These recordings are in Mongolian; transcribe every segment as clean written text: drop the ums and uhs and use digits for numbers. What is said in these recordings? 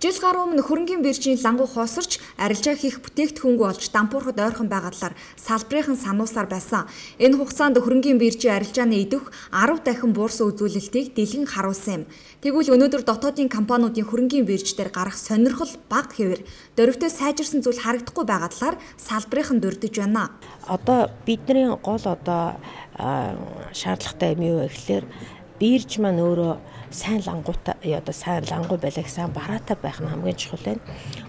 Жил гаруй өмнө хөрөнгийн биржийн лангуу хоосорч арилжаа хийх бүтээгдэхүүнгүй болж дампуурхад ойрхон байгаа талаар салбарын сануусаар байсан. Энэ хугацаанд хөрөнгийн биржийн арилжааны идэх 10 дахин буурсан үзүүлэлтийг дэлгэн харуулсан юм. Тэгвэл өнөөдөр дотоодын компаниудын хөрөнгийн бирж дээр гарах сонирхол бага хэвээр дөрвтөө сайжирсан зүйл харагдахгүй байгаа талаар салбарын дурдж байна. Одоо бидний гол шаардлагатай юм юу гэхээр бирж маань өөрөө сайн лангуй байлаа гэсэн бараатай байх нь хамгийн чухал байна.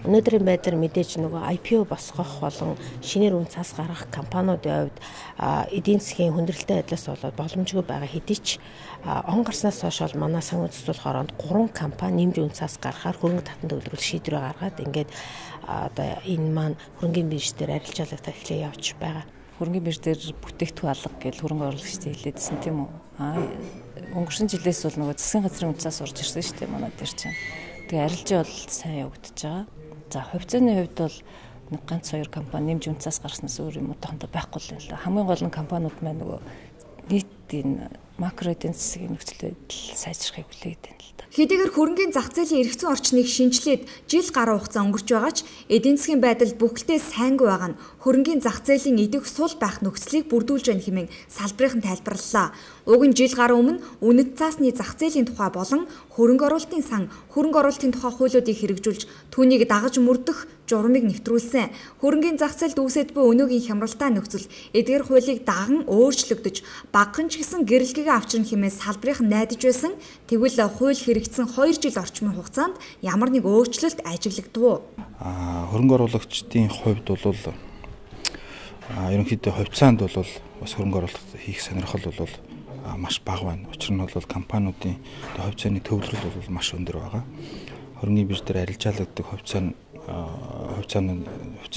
Өнөөдрийн байдлаар мэдээж нөгөө IPO босгох болон шинээр үн цас гаргах компаниудын хувьд эдийн засгийн хүндрэлтэй байдлаас болоод боломжгүй байгаа хэдий ч он гарснаас хойш манай сан үндэслэл хороонд 3 компани нэмж үн цас гаргахаар хөрөнгө татан төвлөрөх шийдвэр гаргаад ингээд одоо энэ маань хөрөнгөний бирж дээр арилжаалагдах эхлээ явж байгаа. Хөрөнгөний бирж дээр бүтээгдэхүүн алга гэж хөрөнгө оруулагчдын хэлээдсэн тийм үү? Өнгөрсөн жилээс бол нөгөө засгийн газрын үнцаас урж ирсэн шүү дээ манай дээр чинь. Тэгээ арилжаа бол сайн явагдаж байгаа. За хувьцааны хувьд бол нэг ганц 2 компани нэмж үнцаас гарснаас өөр юм одоохондоо байхгүй л байна. Хамгийн гол нь компаниуд маань нөгөө нийтийн макро эдийн засгийн нөхцөл байдал сайжрахыг хүлээгээд байна л да. Хэдийгээр хөрөнгөний зах зээлийн эрх зүйн орчныг шинжилээд жил гаруй хугацаа өнгөрч байгаа ч эдийн засгийн байдал бүхэлдээ сайнгүй байгаа нь хөрөнгөний зах зээлийн идэх сул байх нөхцөлийг бүрдүүлж байна хэмээн салбарын тайлбарлалаа. Уг нь жил гаруй өмнө үнэт цаасны зах зээлийн тухай болон хөрөнгө оруулалтын сан, хөрөнгө оруулалтын тухай хуулиудыг хэрэгжүүлж түүнийг дагаж мөрдөх журмыг нэвтрүүлсэн. Хөрөнгөний зах зээлд үүсэж буй өнөөгийн хямралтай нөхцөл эдгээр хуулийг даган өөрчлөгдөж багхан ч гэсэн гэрэлтгээ авчирна хэмээн салбарын найдаж байсан. Тэгвэл хууль хэрэгжсэн 2 жил орчмын хугацаанд ямар нэг өөрчлөлт ажиглагдав. Хөрөнгө оруулагчдын хувьд бол ерөнхийдөө хувьцаанд бол бас хөрөнгө оруулалт хийх сонирхол бол маш бага байна. Учир нь бол компаниудын хувьцааны төвлөрөл бол маш өндөр байгаа. Хөрөнгөний бирж дээр арилжаалагддаг хувьцаа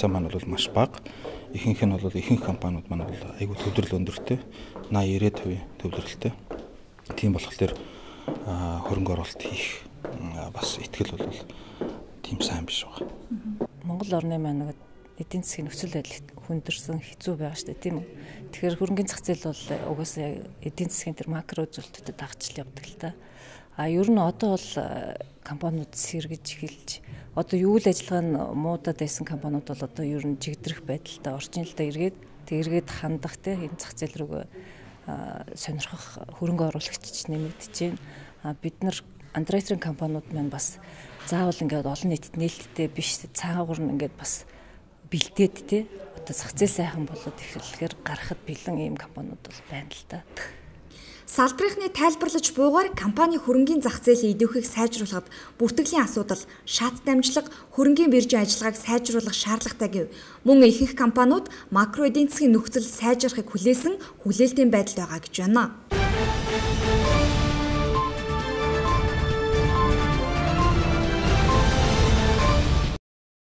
маань бол маш бага. Ихэнх нь бол ихэнх компаниуд маань бол айгүй төвлөрөл өндөртэй, 80-90% төвлөрөлтэй. Тийм болохоор хөрөнгө оруулалт хийх бас ихтгэл бол тийм сайн биш байгаа. Монгол орны маань эдийн засгийн нөхцөл байдал хүндэрсэн хэцүү байгаа шүү дээ, тийм үү? Тэгэхээр хөрөнгөний зах зээл бол угаасаа эдийн засгийн тэр макро үзүүлэлтүүдэд дагчил явдаг л та. Ер нь одоо бол компаниуд сэргэж эхэлж одоо юу л ажиллагаа нь муудаад байсан компаниуд бол одоо ер нь жигдрэх байдалтай орчин л да эргээд хандах те энэ зах зээл рүү сонирхох хөрөнгө оруулагч нэмэгдэж байна. Бид нар андеррайтеринг компаниуд маань бас заавал ингээд олон нийтэд нээлттэй биш цаагаар нь ингээд бас бэлдээд те одоо зах зээл сайхан болоод эхлэхээр гарахад бэлэн ийм компаниуд бол байна л да. Салбарынхны тайлбарлаж буйгаар компани хөрөнгөний зах зээлийн идэвхийг сайжруулахад бүртгэлийн асуудал, шат дамжлага, хөрөнгөний биржийн ажиллагааг сайжруулах шаардлагатай гэв. Мөн ихэнх компаниуд макро эдийн засгийн нөхцөл сайжрахыг хүлээсэн хүлээлтийн байдалд байгаа гэж байна.